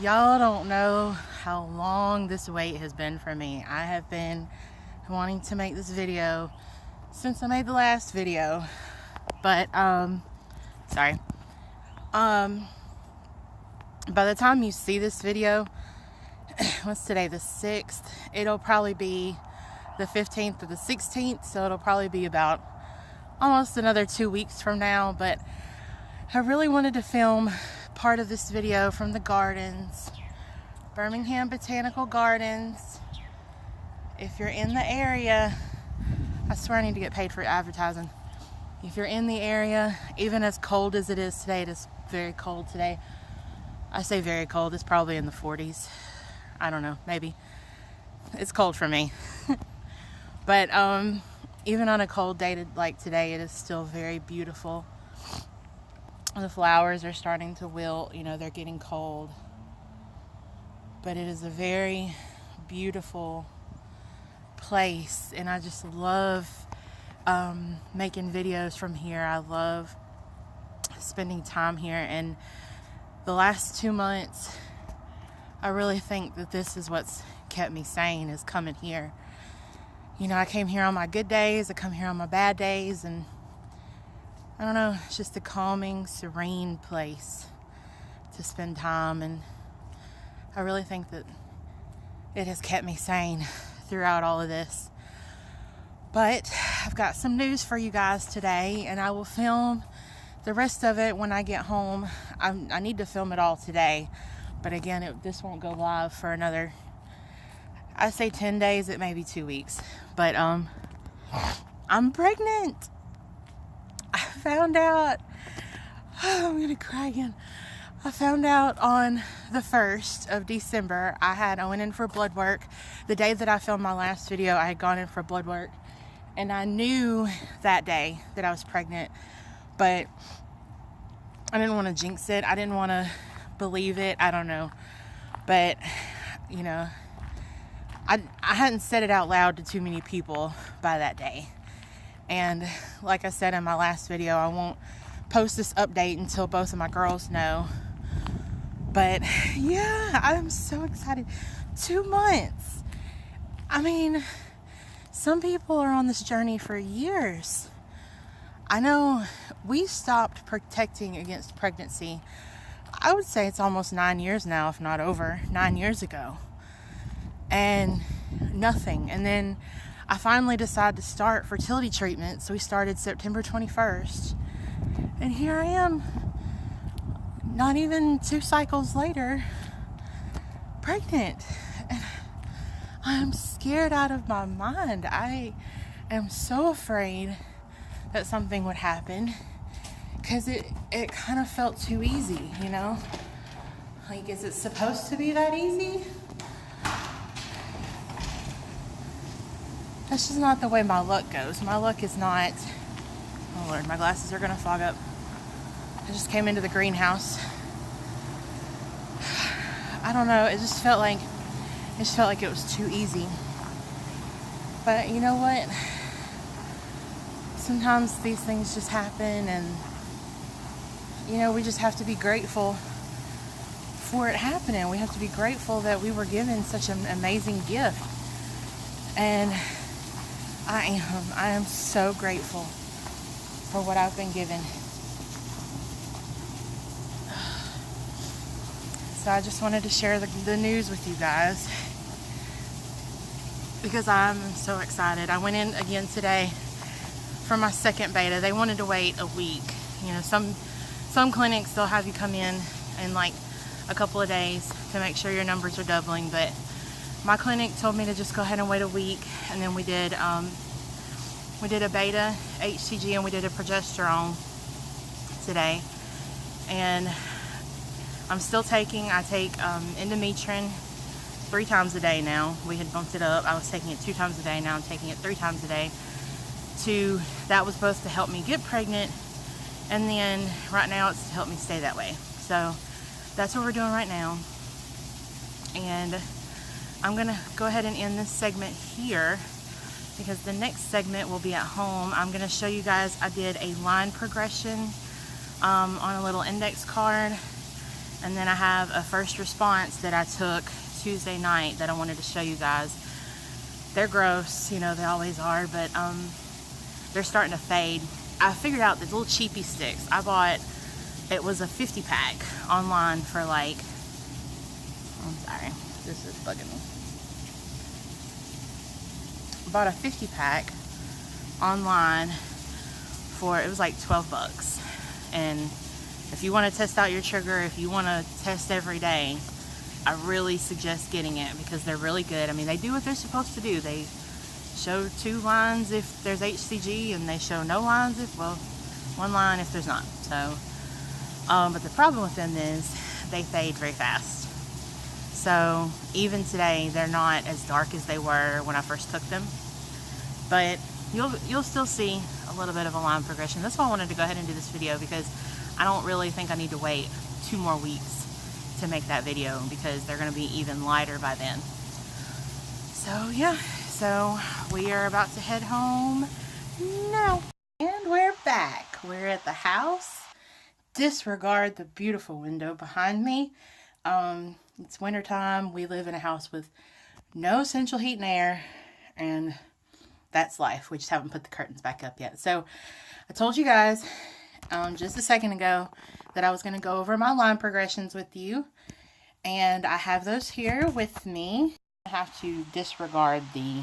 Y'all don't know how long this wait has been for me. I have been wanting to make this video since I made the last video. But, sorry. By the time you see this video, what's today, the 6th? It'll probably be the 15th or the 16th, so it'll probably be about almost another 2 weeks from now. But I really wanted to film part of this video from the gardens, Birmingham Botanical Gardens. If you're in the area, I swear I need to get paid for advertising. If you're in the area, even as cold as it is today, it is very cold today. I say very cold, it's probably in the 40s. I don't know, maybe. It's cold for me. But even on a cold day like today, it is still very beautiful. The flowers are starting to wilt, you know, they're getting cold. But it is a very beautiful place, and I just love making videos from here. I love spending time here, and the last 2 months, I really think that this is what's kept me sane, is coming here. You know, I came here on my good days, I come here on my bad days, and I don't know, it's just a calming, serene place to spend time, and I really think that it has kept me sane throughout all of this. But I've got some news for you guys today, and I will film the rest of it when I get home. I need to film it all today, but again, this won't go live for another, I say 10 days, it may be 2 weeks. But I'm pregnant. I found out, I'm gonna cry again. I found out on the 1st of December. I went in for blood work. The day that I filmed my last video, I had gone in for blood work, and I knew that day that I was pregnant, but I didn't want to jinx it. I didn't want to believe it. I don't know, but you know, I hadn't said it out loud to too many people by that day. And like I said in my last video, I won't post this update until both of my girls know. But yeah, I'm so excited. 2 months. I mean, some people are on this journey for years. I know we stopped protecting against pregnancy, I would say it's almost 9 years now, if not over, 9 years ago. And nothing. And then I finally decided to start fertility treatment. So we started September 21st. And here I am, not even 2 cycles later, pregnant. And I'm scared out of my mind. I am so afraid that something would happen, because it kind of felt too easy, you know? Like, is it supposed to be that easy? That's just not the way my luck goes. My luck is not... Oh Lord, my glasses are gonna fog up. I just came into the greenhouse. I don't know, it just felt like it was too easy. But you know what? Sometimes these things just happen, and you know, we just have to be grateful for it happening. We have to be grateful that we were given such an amazing gift. And I am so grateful for what I've been given. So I just wanted to share the news with you guys, because I'm so excited. I went in again today for my second beta. They wanted to wait a week. You know, some clinics, they'll have you come in like a couple of days to make sure your numbers are doubling, but my clinic told me to just go ahead and wait a week. And then we did a beta HCG, and we did a progesterone today. And I'm still I take endometrin 3 times a day now. We had bumped it up. I was taking it 2 times a day. Now I'm taking it 3 times a day. That was supposed to help me get pregnant, and then right now it's to help me stay that way. So that's what we're doing right now. And I'm gonna go ahead and end this segment here, because the next segment will be at home. I'm gonna show you guys, I did a line progression on a little index card, And then I have a first response that I took Tuesday night that I wanted to show you guys. They're gross, you know, they always are, but they're starting to fade. I figured out the little cheapy sticks. I bought, it was a 50 pack online for like, I'm sorry, this is bugging me. I bought a 50 pack online for, it was like 12 bucks. And if you want to test out your trigger, if you want to test every day, I really suggest getting it because they're really good. I mean, they do what they're supposed to do. They show 2 lines if there's HCG, and they show no lines if, well, 1 line if there's not. So, but the problem with them is they fade very fast. So even today, they're not as dark as they were when I first took them. But you'll still see a little bit of a line progression. That's why I wanted to go ahead and do this video, because I don't really think I need to wait 2 more weeks to make that video, because they're going to be even lighter by then. So yeah, so we are about to head home now. And we're back. We're at the house. Disregard the beautiful window behind me. It's winter time. We live in a house with no central heat and air, and that's life. We just haven't put the curtains back up yet. So I told you guys just a second ago that I was going to go over my line progressions with you, and I have those here with me. I have to disregard the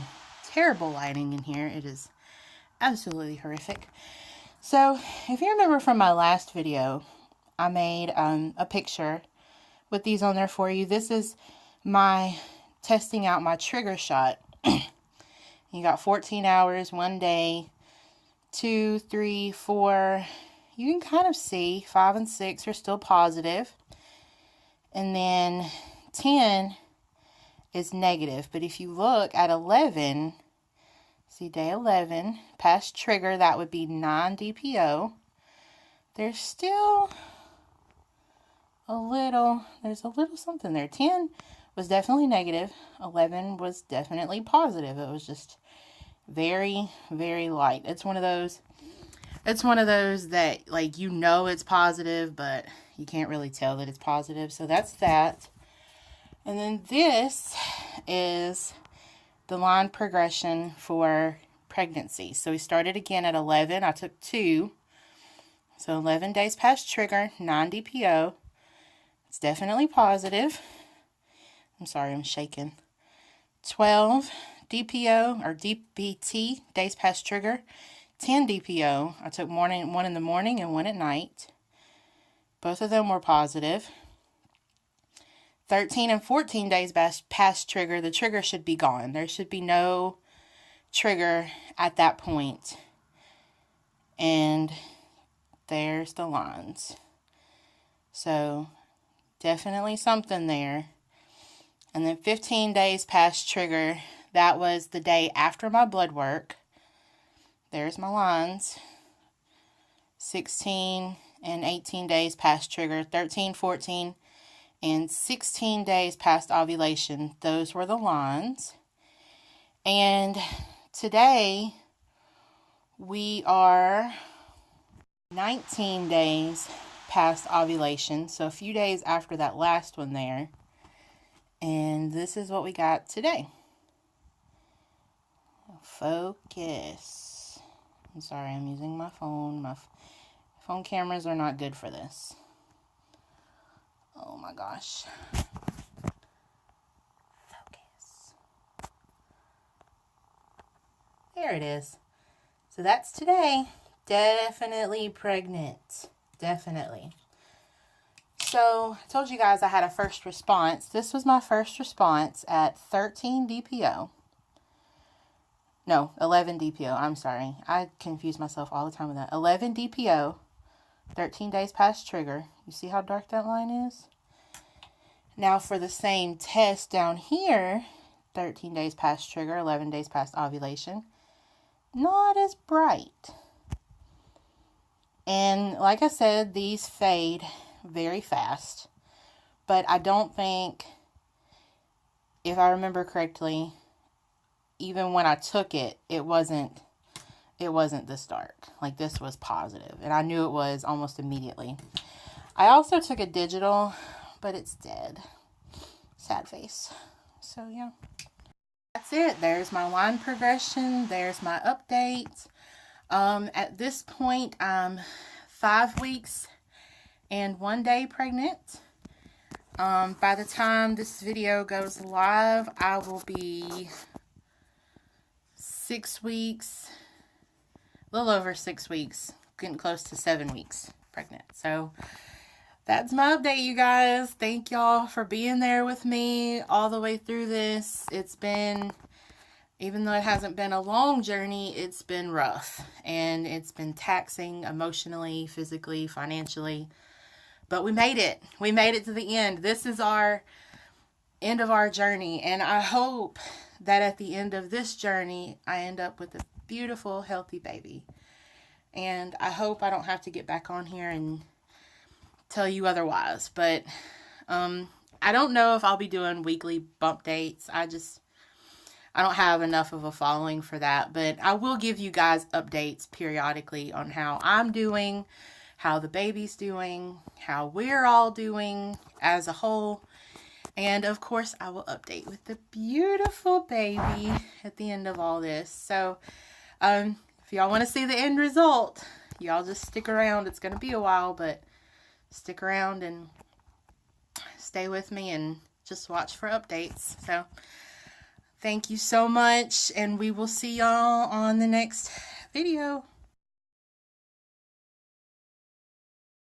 terrible lighting in here. It is absolutely horrific. So if you remember from my last video, I made a picture with these on there for you. This is my testing out my trigger shot. You got 14 hours, 1 day, 2, 3, 4. You can kind of see 5 and 6 are still positive. And then 10 is negative. But if you look at 11, see day 11, past trigger, that would be 9 DPO. There's still there's a little something there. 10 was definitely negative. 11 was definitely positive. It was just very, very light. It's one of those that, like, you know it's positive, but you can't really tell that it's positive. So that's that. And then this is the line progression for pregnancy. So we started again at 11. I took 2. So 11 days past trigger, 9 DPO. It's definitely positive. I'm sorry, I'm shaking. 12 DPO or DPT, days past trigger. 10 DPO. I took one in the morning and 1 at night. Both of them were positive. 13 and 14 days past trigger. The trigger should be gone. There should be no trigger at that point. And there's the lines. So definitely something there. And then 15 days past trigger. That was the day after my blood work. There's my lines. 16 and 18 days past trigger. 13, 14, and 16 days past ovulation. Those were the lines. And today we are 19 days past ovulation. So a few days after that last one there. And this is what we got today. Focus. I'm sorry, I'm using my phone. My phone cameras are not good for this. Oh my gosh. Focus. There it is. So that's today. Definitely pregnant. Definitely. So I told you guys I had a first response. This was my first response at 13 DPO. No, 11 DPO. I'm sorry. I confuse myself all the time with that. 11 DPO, 13 days past trigger. You see how dark that line is? Now for the same test down here, 13 days past trigger, 11 days past ovulation. Not as bright. And like I said, these fade very fast. But I don't think, if I remember correctly, even when I took it, it wasn't this dark. Like, this was positive, and I knew it was almost immediately. I also took a digital but it's dead. Sad face. So yeah, that's it. There's my line progression. There's my update. At this point, I'm 5 weeks and 1 day pregnant. By the time this video goes live, I will be 6 weeks, a little over 6 weeks, getting close to 7 weeks pregnant. So that's my update, you guys. Thank y'all for being there with me all the way through this. It's been, even though it hasn't been a long journey, it's been rough. And it's been taxing emotionally, physically, financially. But we made it. We made it to the end. This is our end of our journey. And I hope that at the end of this journey, I end up with a beautiful, healthy baby. And I hope I don't have to get back on here and tell you otherwise. But I don't know if I'll be doing weekly bump dates. I don't have enough of a following for that. But I will give you guys updates periodically on how I'm doing, how the baby's doing, how we're all doing as a whole. And of course, I will update with the beautiful baby at the end of all this. So if y'all want to see the end result, y'all just stick around. It's going to be a while, but stick around and stay with me and just watch for updates. So thank you so much, and we will see y'all on the next video.